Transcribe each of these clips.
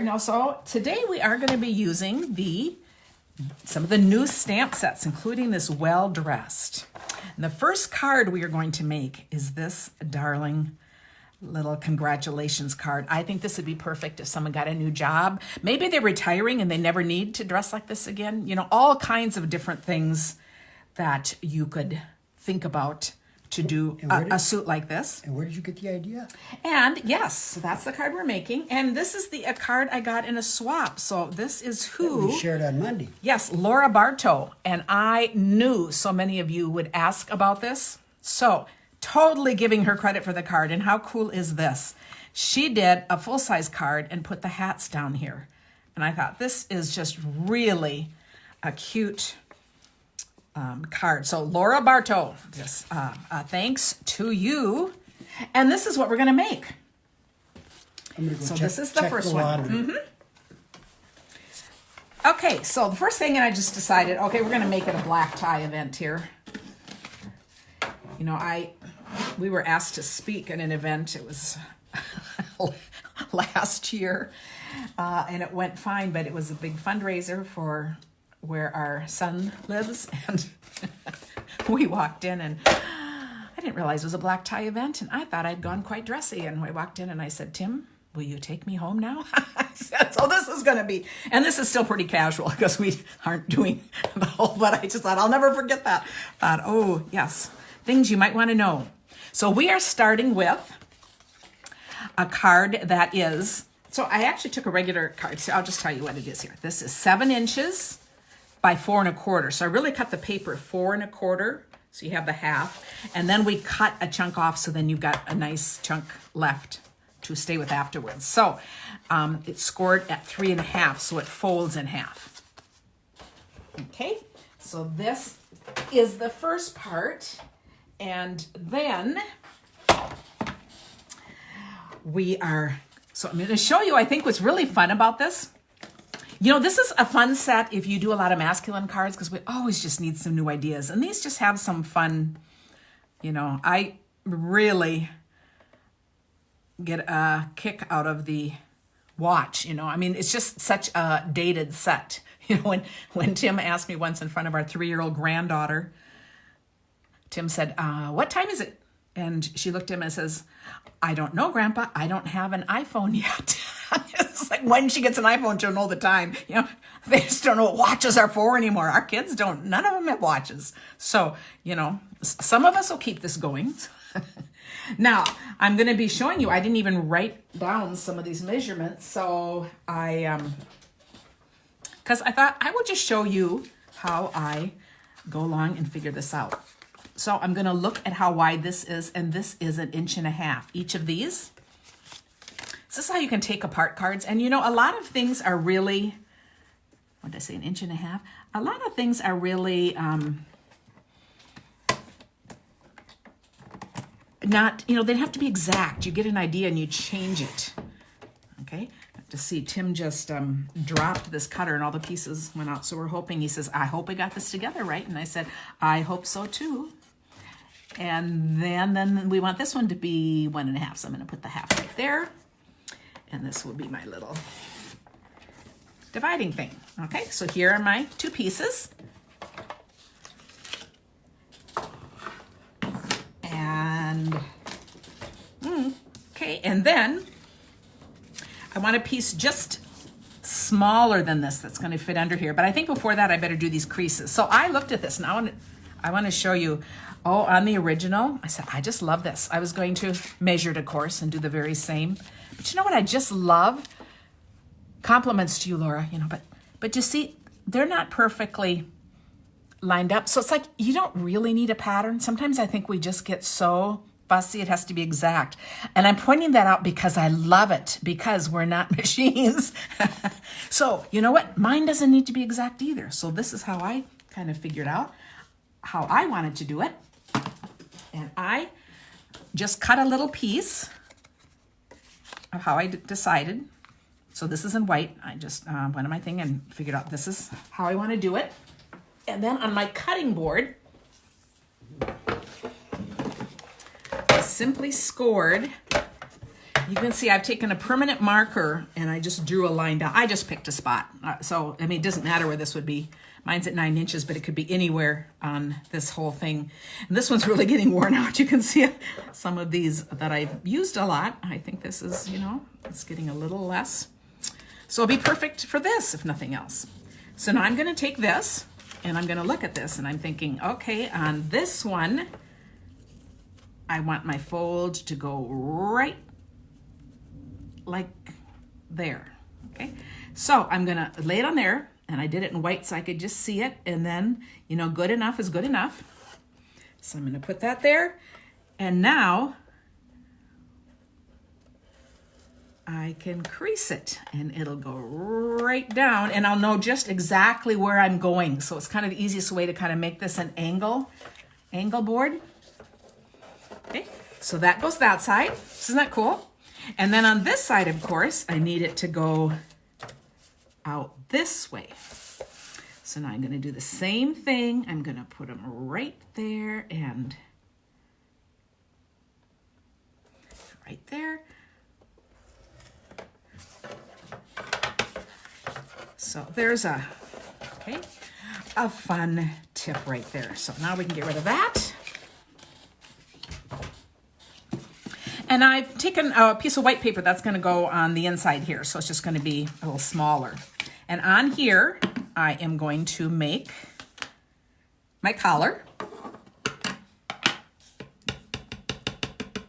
Now, so today we are going to be using some of the new stamp sets, including this Well Dressed. And the first card we are going to make is this darling little congratulations card. I think this would be perfect if someone got a new job. Maybe they're retiring and they never need to dress like this again. You know, all kinds of different things that you could think about to do a suit like this. And where did you get the idea? And yes, so that's the card we're making. And this is a card I got in a swap. So this is who? We shared on Monday. Yes, Laura Barto. And I knew so many of you would ask about this. So totally giving her credit for the card. And how cool is this? She did a full-size card and put the hats down here. And I thought this is just really a cute card. So Laura Barto, just thanks to you. And this is what we're going to make. So this is the first one. Okay, so the first thing, and I just decided, okay, we're going to make it a black tie event here. You know, we were asked to speak at an event. It was last year, and it went fine, but it was a big fundraiser for where our son lives, and we walked in, and I didn't realize it was a black tie event, and I thought I'd gone quite dressy, and I walked in and I said, Tim, will you take me home now? I said, so this is going to be, and this is still pretty casual because we aren't doing the whole, but I just thought, I'll never forget that. Thought, oh yes, things you might want to know. So we are starting with a card that is, so I actually took a regular card, so I'll just tell you what it is here. This is 7 inches by 4 1/4. So I really cut the paper 4 1/4. So you have the half, and then we cut a chunk off. So then you've got a nice chunk left to stay with afterwards. So it's scored at 3 1/2. So it folds in half. Okay. So this is the first part. And then so I'm going to show you, I think what's really fun about this. You know, this is a fun set if you do a lot of masculine cards because we always just need some new ideas. And these just have some fun, you know, I really get a kick out of the watch, you know. I mean, it's just such a dated set. You know, when Tim asked me once in front of our 3-year-old granddaughter, Tim said, what time is it? And she looked at him and says, I don't know, Grandpa. I don't have an iPhone yet. It's like when she gets an iPhone, she'll know the time. You know, they just don't know what watches are for anymore. Our kids don't. None of them have watches. So, you know, some of us will keep this going. Now, I'm going to be showing you. I didn't even write down some of these measurements. So because I thought I would just show you how I go along and figure this out. So I'm going to look at how wide this is, and this is 1.5 inches. Each of these. This is how you can take apart cards. And you know, a lot of things are really, what did I say, 1.5 inches? A lot of things are really not, you know, they have to be exact. You get an idea and you change it. Okay. To see Tim just dropped this cutter and all the pieces went out. So we're hoping, he says, I hope we got this together right. And I said, I hope so too. And then we want this one to be 1.5. So I'm going to put the half right there. And this will be my little dividing thing. Okay, so here are my 2 pieces. And, okay, and then I want a piece just smaller than this that's going to fit under here. But I think before that, I better do these creases. So I looked at this, and I want to show you, on the original, I said, I just love this. I was going to measure it, of course, and do the very same. But you know what I just love? Compliments to you, Laura, you know, but you see, they're not perfectly lined up. So it's like, you don't really need a pattern. Sometimes I think we just get so fussy, it has to be exact. And I'm pointing that out because I love it, because we're not machines. So you know what? Mine doesn't need to be exact either. So this is how I kind of figured out how I wanted to do it. And I just cut a little piece of how I decided. So this is in white. I just went on my thing and figured out this is how I want to do it. And then on my cutting board, I simply scored You can see I've taken a permanent marker and I just drew a line down. I just picked a spot. So, I mean, it doesn't matter where this would be. Mine's at 9 inches, but it could be anywhere on this whole thing. And this one's really getting worn out. You can see some of these that I've used a lot. I think this is, you know, it's getting a little less. So it'll be perfect for this, if nothing else. So now I'm going to take this and I'm going to look at this and I'm thinking, okay, on this one, I want my fold to go right like there, okay? So I'm gonna lay it on there, and I did it in white so I could just see it, and then, you know, good enough is good enough. So I'm gonna put that there, and now I can crease it, and it'll go right down, and I'll know just exactly where I'm going. So it's kind of the easiest way to kind of make this an angle board. Okay, so that goes that side. Isn't that cool? And then on this side, of course, I need it to go out this way. So now I'm going to do the same thing. I'm going to put them right there and right there. So there's a fun tip right there. So now we can get rid of that. And I've taken a piece of white paper that's going to go on the inside here. So it's just going to be a little smaller. And on here, I am going to make my collar.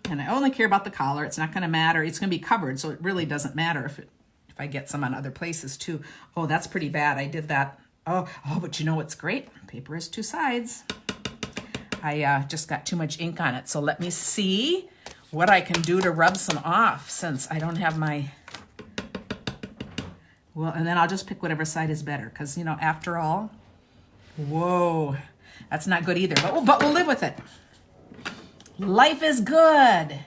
And I only care about the collar. It's not going to matter. It's going to be covered, so it really doesn't matter if I get some on other places too. Oh, that's pretty bad. I did that. Oh, but you know what's great? Paper has two sides. I just got too much ink on it. So let me see what I can do to rub some off since I don't have my, well, and then I'll just pick whatever side is better because, you know, after all, whoa, that's not good either, but we'll live with it. Life is good.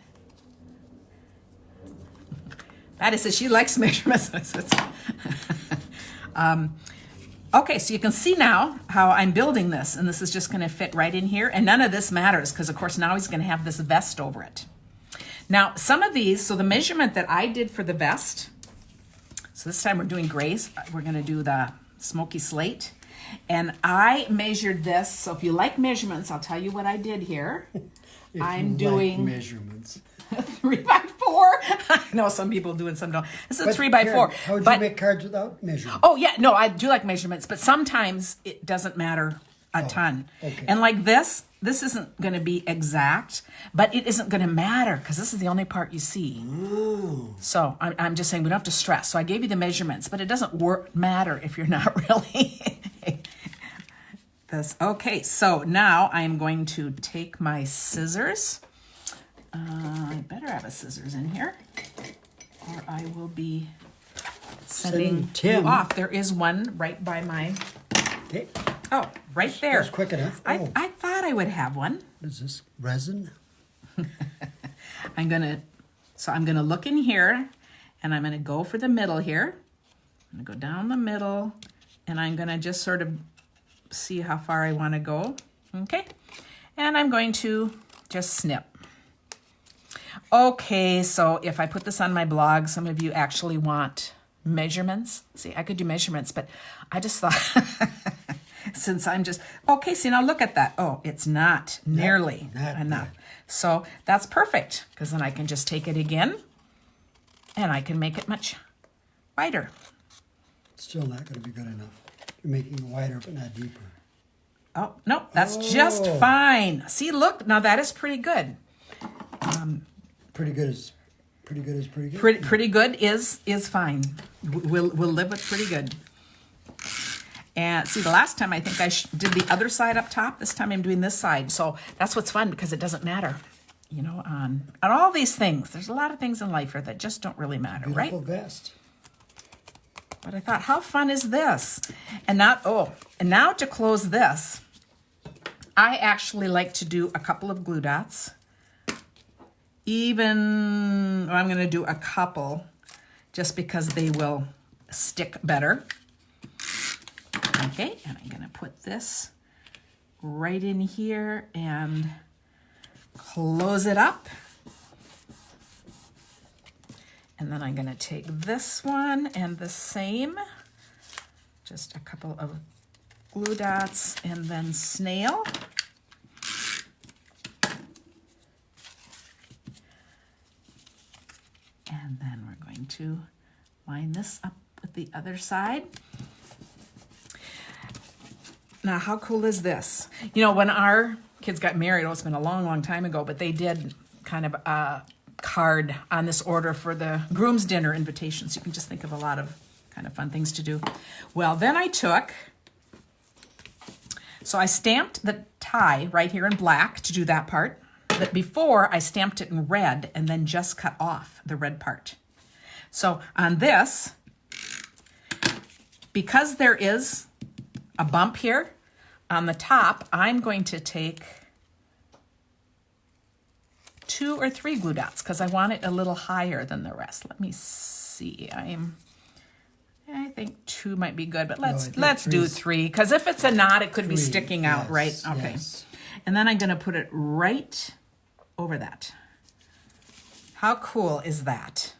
Patty says she likes measurements. Okay, so you can see now how I'm building this, and this is just going to fit right in here, and none of this matters because, of course, now he's going to have this vest over it. Now, some of these, so the measurement that I did for the vest, so this time we're doing grays. We're going to do the smoky slate, and I measured this. So if you like measurements, I'll tell you what I did here. I'm doing measurements. 3x4. I know some people do and some don't. This is a 3x4. How would you make cards without measurements? Oh yeah, no, I do like measurements, but sometimes it doesn't matter a ton. Okay. And like this isn't going to be exact, but it isn't going to matter because this is the only part you see. Oh. So I'm just saying we don't have to stress. So I gave you the measurements, but it doesn't matter if you're not really. This. Okay, so now I'm going to take my scissors. I better have a scissors in here, or I will be sending Tim you off. There is one right by my. Okay. Oh, right there. That's quick enough. I thought I would have one. Is this resin? I'm gonna look in here, and I'm gonna go for the middle here. I'm gonna go down the middle, and I'm gonna just sort of see how far I want to go. Okay, and I'm going to just snip. Okay, so if I put this on my blog, some of you actually want measurements. See, I could do measurements, but I just thought, since I'm just, okay, see, now look at that. Oh, it's not nearly enough. So that's perfect, because then I can just take it again, and I can make it much wider. Still not going to be good enough. You're making it wider, but not deeper. Oh, no, that's just fine. See, look, now that is pretty good. Pretty good is pretty good. Pretty good is fine. We'll live with pretty good. And see, the last time I think I did the other side up top. This time I'm doing this side. So that's what's fun because it doesn't matter, you know, on all these things. There's a lot of things in life here that just don't really matter, Beautiful right? vest. But I thought, how fun is this? And now to close this, I actually like to do a couple of glue dots. I'm going to do a couple just because they will stick better. Okay, and I'm going to put this right in here and close it up. And then I'm gonna take this one and the same, just a couple of glue dots and then snail. And then we're going to line this up with the other side. Now, how cool is this? You know, when our kids got married, it's been a long, long time ago, but they did kind of a card on this order for the groom's dinner invitations. You can just think of a lot of kind of fun things to do. Well, then I stamped the tie right here in black to do that part. But before, I stamped it in red and then just cut off the red part. So on this, because there is a bump here on the top, I'm going to take 2 or 3 glue dots because I want it a little higher than the rest. Let me see. I think 2 might be good, but let's do 3 because if it's a knot, it could be sticking out, right? Okay. Yes. And then I'm going to put it right over that. How cool is that?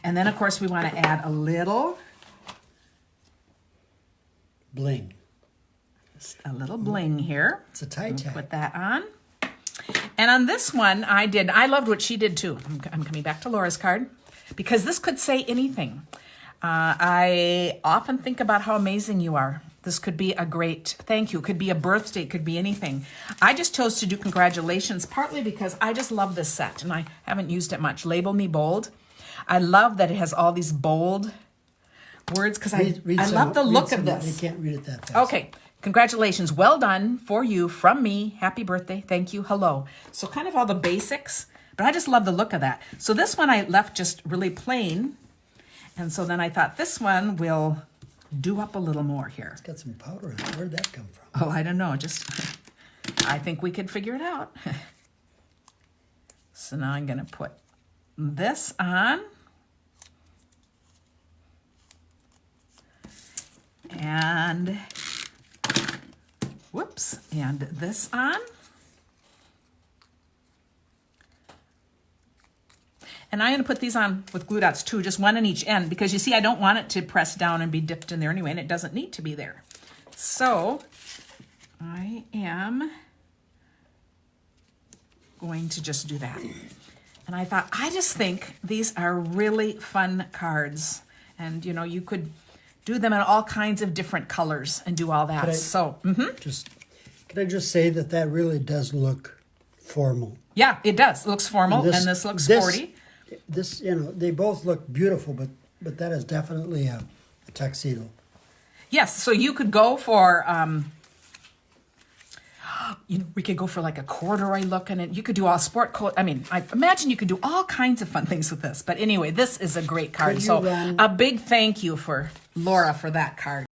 And then, of course, we want to add a little bling. Just a little bling here. It's a tie tag. Put that on. And on this one, I loved what she did too. I'm coming back to Laura's card because this could say anything. I often think about how amazing you are. This could be a great thank you. It could be a birthday. It could be anything. I just chose to do congratulations partly because I just love this set and I haven't used it much. Label Me Bold. I love that it has all these bold words because I love the look of this. You can't read it that fast. Okay. Congratulations. Well done for you from me. Happy birthday. Thank you. Hello. So kind of all the basics, but I just love the look of that. So this one I left just really plain. And so then I thought this one will do up a little more here. It's got some powder on it. Where did that come from? Oh, I don't know. I think we could figure it out. So now I'm going to put this on. And, whoops, and this on. And I'm going to put these on with glue dots too, just one on each end, because you see I don't want it to press down and be dipped in there anyway, and it doesn't need to be there. So I am going to just do that. And I thought, I just think these are really fun cards. And you know, you could do them in all kinds of different colors and do all that. Can I just say that really does look formal? Yeah, it does. It looks formal, and this looks sporty. This, you know, they both look beautiful, but that is definitely a tuxedo. Yes, so you could go for, we could go for like a corduroy look, and you could do all sport coat. I mean, I imagine you could do all kinds of fun things with this. But anyway, this is a great card. So a big thank you for Laura for that card.